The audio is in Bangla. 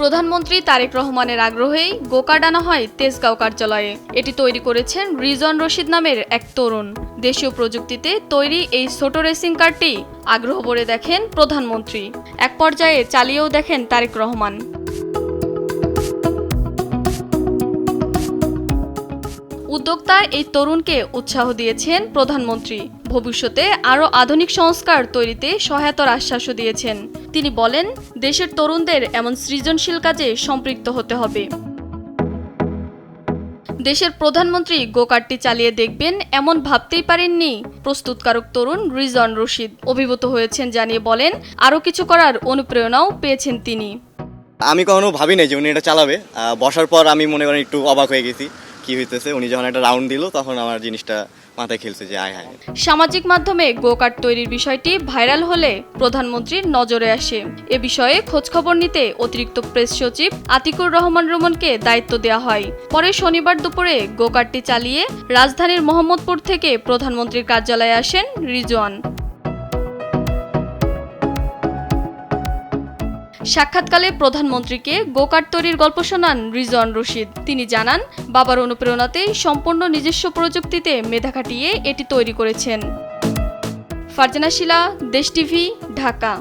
প্রধানমন্ত্রী তারেক রহমানের আগ্রহেই গোকার্ট আনা হয় তেজগাঁও কার্যালয়ে। এটি তৈরি করেছেন রিজওয়ান রশিদ নামের এক তরুণ। দেশীয় প্রযুক্তিতে তৈরি এই ছোট রেসিং কারটি আগ্রহ ভরে দেখেন প্রধানমন্ত্রী। এক পর্যায়ে চালিয়েও দেখেন তারেক রহমান। উদ্যোক্তা এই তরুণকে উৎসাহ দিয়েছেন প্রধানমন্ত্রী। ভবিষ্যতে আরও আধুনিক সংস্কার তৈরিতে সহায়তার আশ্বাসও দিয়েছেন। তিনি বলেন, দেশের তরুণদের এমন সৃজনশীল কাজে সম্পৃক্ত হতে হবে। দেশের প্রধানমন্ত্রী গোকার্টটি চালিয়ে দেখবেন এমন ভাবতেই পারেননি প্রস্তুতকারক তরুণ রিজওয়ান রশিদ। অভিভূত হয়েছেন জানিয়ে বলেন, আরও কিছু করার অনুপ্রেরণাও পেয়েছেন তিনি। আমি কখনো ভাবি নাই যে উনি এটা চালাবে। বসার পর আমি মনে করেন একটু অবাক হয়ে গেছি কি হইতেছে। উনি যখন একটা রাউন্ড দিল তখন আমার জিনিসটা মাথায় খেলছে যে আয় হায়। সামাজিক মাধ্যমে গোকার্ট তৈরির বিষয়টি ভাইরাল হলে প্রধানমন্ত্রীর নজরে আসে। এ বিষয়ে খোঁজখবর নিতে অতিরিক্ত প্রেস সচিব আতিকুর রহমান রুমনকে দায়িত্ব দেওয়া হয়। পরে শনিবার দুপুরে গোকার্টটি চালিয়ে রাজধানীর মোহাম্মদপুর থেকে প্রধানমন্ত্রীর কার্যালয়ে আসেন রিজওয়ান। সাক্ষাৎকালে প্রধানমন্ত্রীকে গোকার্ট তৈরির গল্প শোনান রিজওয়ান রশিদ। তিনি জানান, বাবার অনুপ্রেরণাতেই সম্পূর্ণ নিজস্ব প্রযুক্তিতে মেধা খাটিয়ে এটি তৈরি করেছেন। ফারজানা শিলা, দেশ টিভি, ঢাকা।